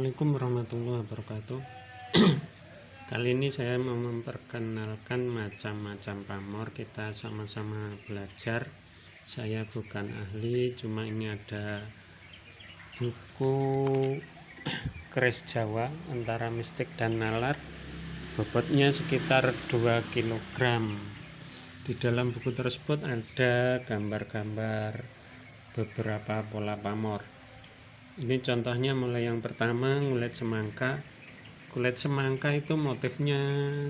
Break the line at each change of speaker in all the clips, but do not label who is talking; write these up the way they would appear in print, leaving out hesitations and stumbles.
Assalamualaikum warahmatullahi wabarakatuh. Kali ini saya mau memperkenalkan macam-macam pamor. Kita sama-sama belajar. Saya bukan ahli, cuma ini ada buku keris Jawa antara mistik dan nalar. Bobotnya sekitar 2 kg. Di dalam buku tersebut ada gambar-gambar beberapa pola pamor. Ini contohnya mulai yang pertama, ngulet semangka. Kulit semangka itu motifnya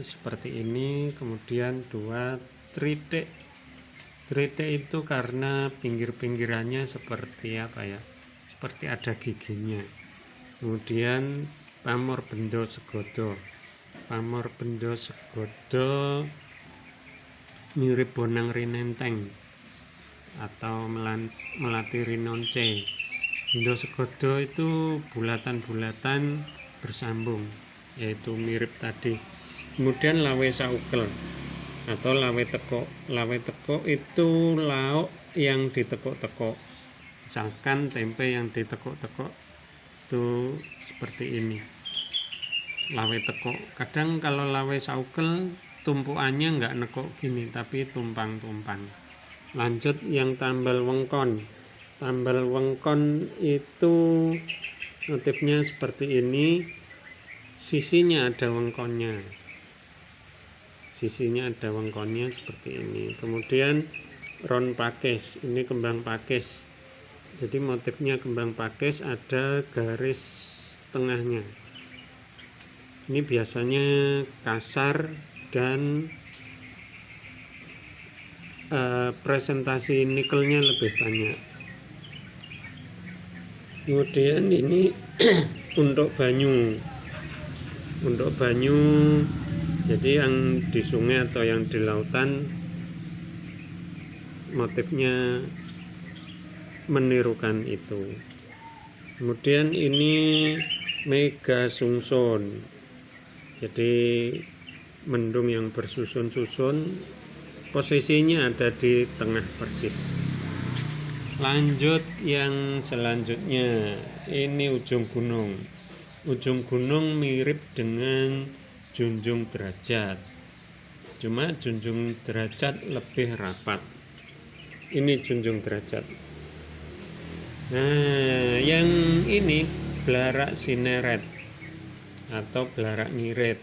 seperti ini, kemudian 2 tritik. Tritik itu karena pinggir-pinggirannya seperti apa ya? Seperti ada giginya. Kemudian pamor bendo segodo. Pamor bendo segodo mirip bonang rinenteng atau melati rinonce. Bendo segodo itu bulatan-bulatan bersambung, yaitu mirip tadi. Kemudian lawe saukel atau lawe teko. Lawe teko itu lauk yang ditekuk-tekuk. Misalkan tempe yang ditekuk-tekuk itu seperti ini. Lawe teko. Kadang kalau lawe saukel tumpuannya enggak nekuk gini, tapi tumpang-tumpang. Lanjut yang tambal wengkon. Tambal wengkon itu motifnya seperti ini, sisinya ada wengkonnya. Sisinya ada wengkonnya seperti ini. Kemudian ron pakis, ini kembang pakis. Jadi motifnya kembang pakis, ada garis tengahnya. Ini biasanya kasar dan presentasi nikelnya lebih banyak. Kemudian ini untuk banyu, jadi yang di sungai atau yang di lautan motifnya menirukan itu. Kemudian ini mega sungsun, jadi mendung yang bersusun-susun, posisinya ada di tengah persis. Lanjut yang selanjutnya, ini ujung gunung. Ujung gunung mirip dengan junjung derajat, cuma junjung derajat lebih rapat. Ini junjung derajat. Nah, yang ini belarak sineret atau belarak ngirit.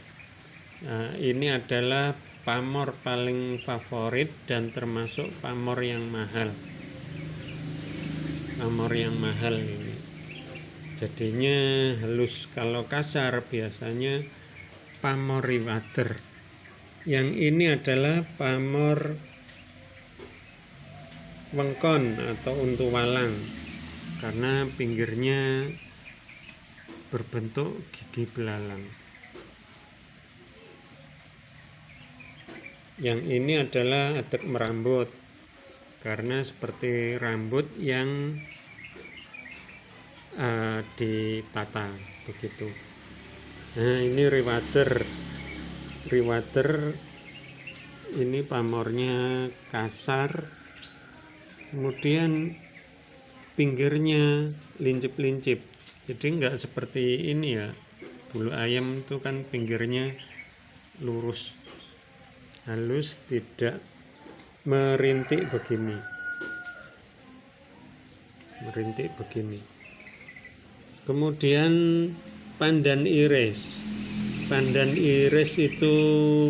Nah, ini adalah pamor paling favorit dan termasuk pamor yang mahal. Pamor yang mahal ini. Jadinya halus. Kalau kasar biasanya pamor riwater. Yang ini adalah pamor wengkon atau untu walang, karena pinggirnya berbentuk gigi belalang. Yang ini adalah adek merambut, karena seperti rambut yang ditata begitu. Nah, ini riwater. Ini pamornya kasar, kemudian pinggirnya lincip-lincip. Jadi enggak seperti ini ya, bulu ayam itu kan pinggirnya lurus, halus, tidak merintik begini. Kemudian pandan iris. Pandan iris itu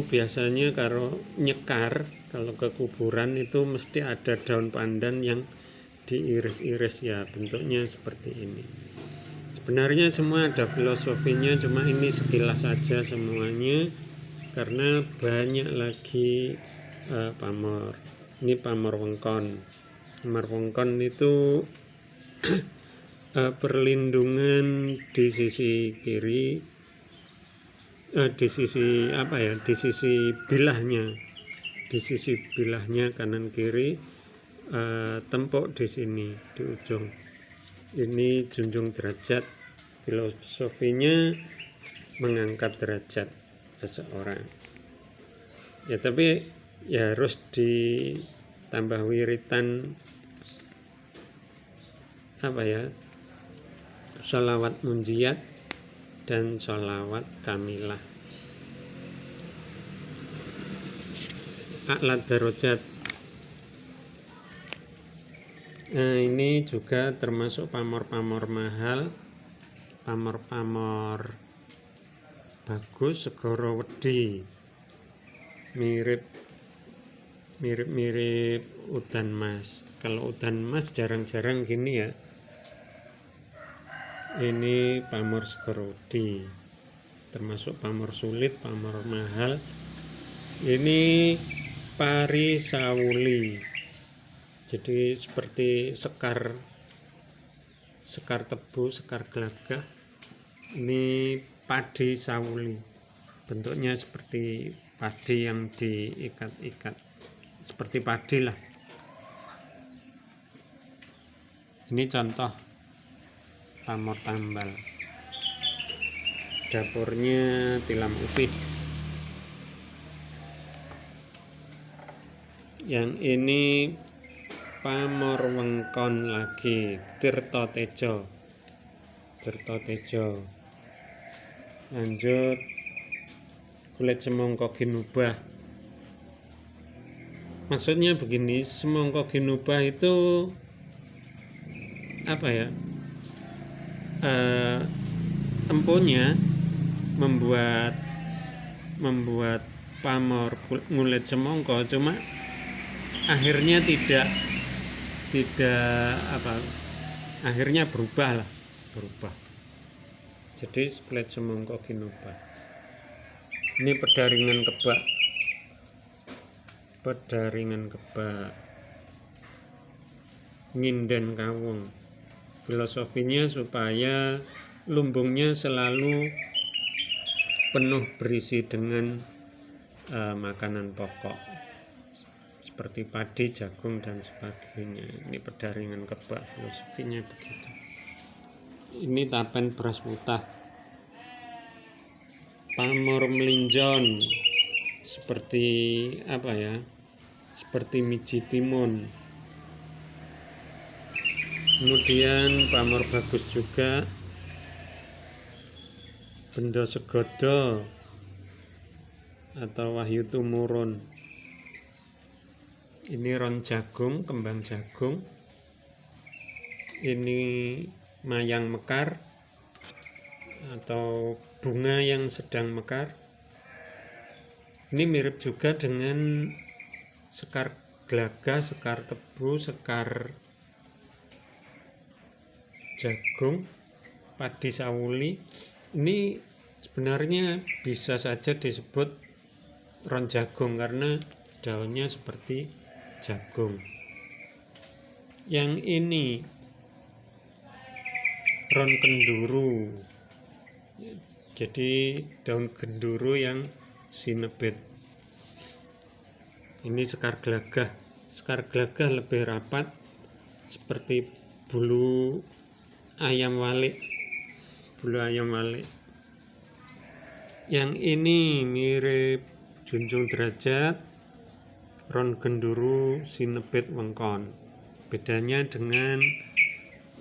biasanya kalau nyekar, kalau ke kuburan itu mesti ada daun pandan yang diiris-iris, ya bentuknya seperti ini. Sebenarnya semua ada filosofinya, cuma ini sekilas saja semuanya karena banyak lagi pamor. Ini pamor wengkon. Pamor wengkon itu perlindungan di sisi kiri, di sisi bilahnya kanan kiri, tempok di sini di ujung. Ini junjung derajat. Filosofinya mengangkat derajat seseorang. Ya, tapi ya harus ditambah wiritan sholawat munjiat dan sholawat kamilah. A'la darajat. Nah, ini juga termasuk pamor-pamor mahal, pamor-pamor bagus, segara wedi, mirip udan mas. Kalau udan mas jarang-jarang gini ya. Ini pamor segara wedi, termasuk pamor sulit, pamor mahal. Ini pari sawuli, jadi seperti sekar tebu, sekar gelagah. Ini padi sawuli, bentuknya seperti padi yang diikat-ikat, seperti padi lah. Ini contoh pamor tambal. Dapurnya tilam ufid. Yang ini pamor wengkon lagi, Tirta Tejo. Lanjut kulit semongko ginubah. Maksudnya begini, semongko ginubah itu apa ya? Empunya membuat pamor ngulit semongko, cuma akhirnya tidak akhirnya berubah. Jadi kulit semongko ginubah. Ini pedaringan kebak, nginden kawung. Filosofinya supaya lumbungnya selalu penuh berisi dengan makanan pokok seperti padi, jagung dan sebagainya. Ini pedaringan kebak, filosofinya begitu. Ini tapen beras putih. Pamor melinjon seperti apa ya? Seperti miji timun. Kemudian pamor bagus juga benda segodo atau wahyu tumurun. Ini ron jagung, kembang jagung. Ini mayang mekar atau bunga yang sedang mekar. Ini mirip juga dengan sekar gelagah, sekar tebu, sekar jagung, padi sawuli. Ini sebenarnya bisa saja disebut ron jagung karena daunnya seperti jagung. Yang ini ron kenduru, jadi daun kenduru yang sinebit. Ini sekar gelagah. Sekar gelagah lebih rapat seperti bulu ayam walik. Yang ini mirip junjung derajat, ron kenduru sinebit wengkon. Bedanya dengan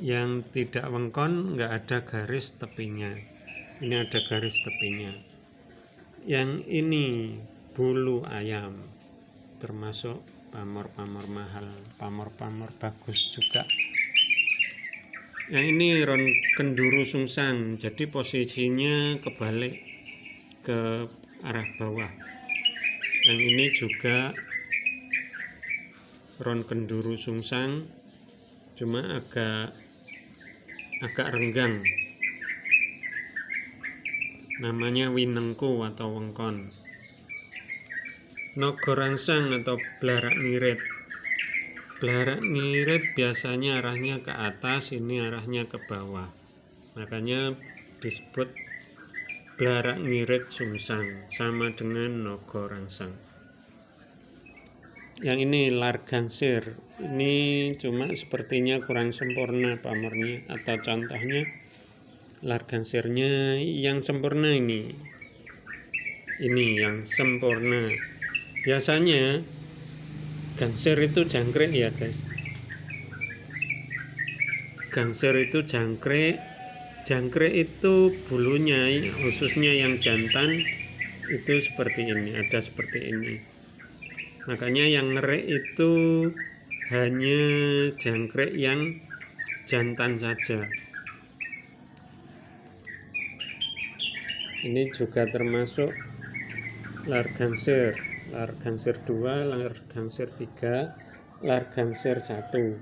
yang tidak wengkon, nggak ada garis tepinya. Ini ada garis tepinya. Yang ini bulu ayam, termasuk pamor-pamor mahal, pamor-pamor bagus juga. Yang ini ron kenduru sungsang, jadi posisinya kebalik ke arah bawah. Yang ini juga ron kenduru sungsang, cuma agak renggang. Namanya winengku atau wengkon. Naga rangsang atau blarak ngirit. Blarak ngirit biasanya arahnya ke atas, ini arahnya ke bawah. Makanya disebut blarak ngirit sungsang, sama dengan naga rangsang. Yang ini lar gangsir. Ini cuma sepertinya kurang sempurna pamornya, atau contohnya lar gangsirnya yang sempurna ini yang sempurna. Biasanya gangsir itu jangkrik ya guys. Gangsir itu jangkrik Jangkrik itu bulunya khususnya yang jantan itu seperti ini, ada seperti ini. Makanya yang ngerik itu hanya jangkrik yang jantan saja. Ini juga termasuk largansir 2, largansir 3, largansir 1.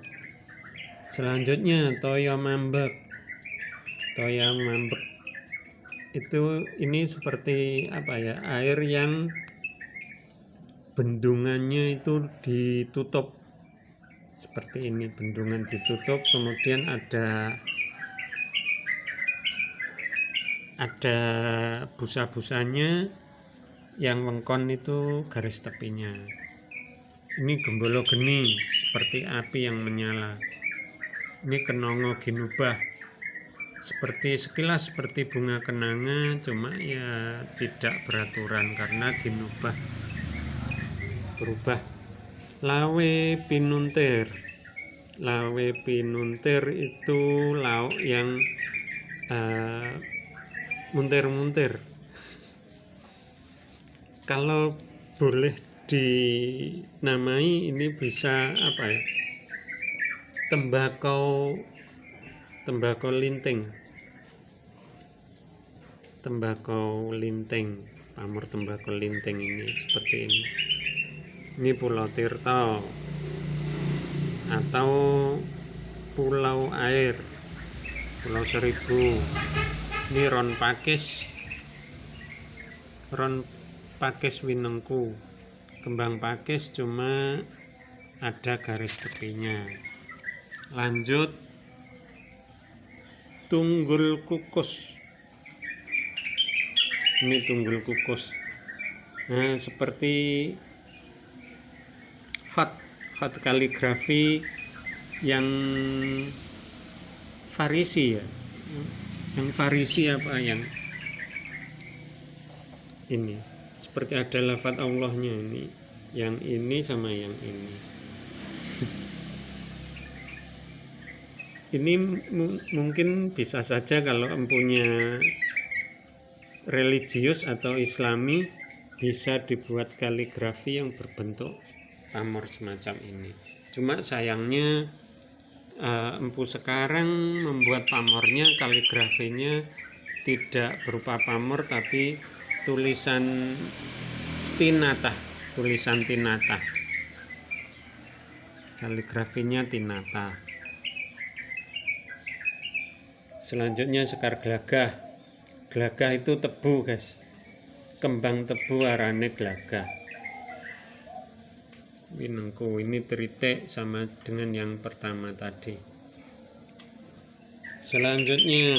Selanjutnya toya mambek. Itu ini seperti apa ya, air yang bendungannya itu ditutup seperti ini, bendungan ditutup, kemudian ada busa-busanya, yang wengkon itu garis tepinya. Ini gembolo geni seperti api yang menyala. Ini kenongo ginubah, sekilas seperti bunga kenanga, cuma ya tidak beraturan karena ginubah berubah. Lawe pinuntir itu lauk yang muntir-muntir. Kalau boleh dinamai, ini bisa apa ya, tembakau linting, pamor tembakau linting ini seperti ini. Ini Pulau Tirto atau Pulau Air, Pulau Seribu. Ini ron pakis winengku, kembang pakis cuma ada garis tepinya. Lanjut tunggul kukus. Ini tunggul kukus. Nah, seperti hot kaligrafi yang Farisi ya. Yang Farisi apa yang ini? Seperti ada lafaz Allahnya ini. Yang ini sama yang ini. Ini mungkin bisa saja kalau empunya religius atau islami bisa dibuat kaligrafi yang berbentuk pamor semacam ini. Cuma sayangnya empu sekarang membuat pamornya, kaligrafinya tidak berupa pamor tapi tulisan tinata, kaligrafinya tinata. Selanjutnya sekar gelagah itu tebu guys, kembang tebu arane gelagah. Winengku, ini tritik sama dengan yang pertama tadi. Selanjutnya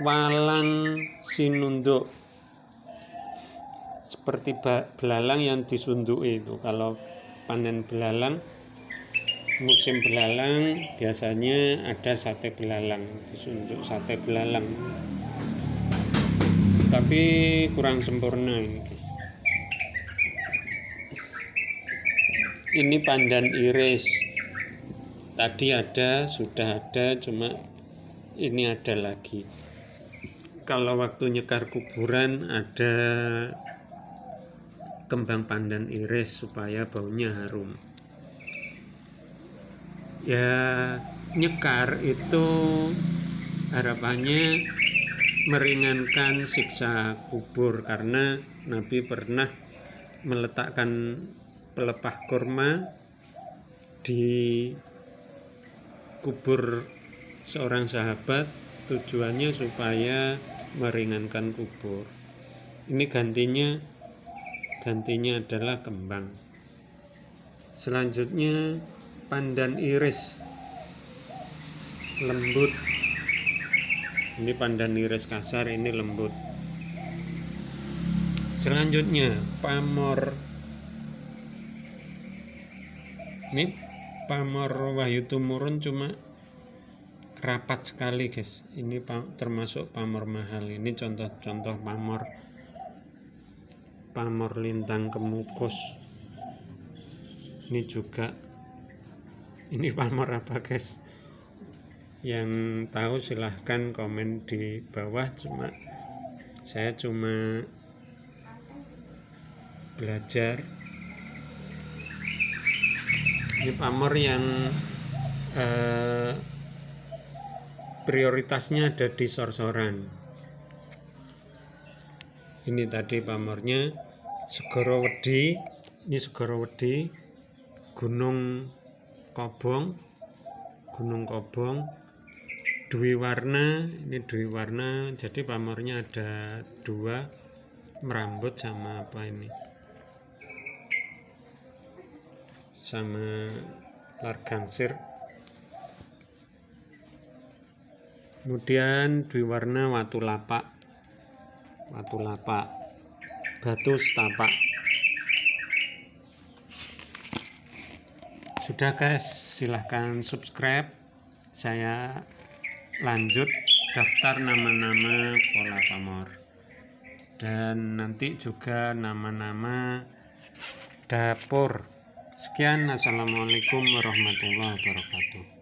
walang sinunduk, seperti belalang yang disunduki itu. Kalau panen belalang, musim belalang biasanya ada sate belalang, disunduk sate belalang, tapi kurang sempurna ini guys. Ini pandan iris, tadi sudah ada, cuma ini ada lagi. Kalau waktu nyekar kuburan ada kembang pandan iris supaya baunya harum. Ya, nyekar itu harapannya meringankan siksa kubur, karena Nabi pernah meletakkan pelepah kurma di kubur seorang sahabat, tujuannya supaya meringankan kubur. Ini gantinya adalah kembang. Selanjutnya pandan iris lembut. Ini pandan iris kasar, ini lembut. Selanjutnya pamor. Ini pamor Wahyu Tumurun cuma rapat sekali guys. Ini termasuk pamor mahal. Ini contoh pamor lintang kemukus. Ini juga, ini pamor apa guys? Yang tahu silahkan komen di bawah. Saya cuma belajar. Ini pamor yang prioritasnya ada di sor-soran. Ini tadi pamornya Segara Wedi. Ini Segara Wedi, Gunung Kobong, Dwi Warna. Ini Dwi Warna. Jadi pamornya ada 2, Merambut sama apa ini, sama Largangsir. Kemudian Dwi Warna Watu Lapak, Batu Setapak. Sudah guys, silahkan subscribe. Saya lanjut daftar nama-nama pola pamor dan nanti juga nama-nama dapur. Sekian, assalamualaikum warahmatullahi wabarakatuh.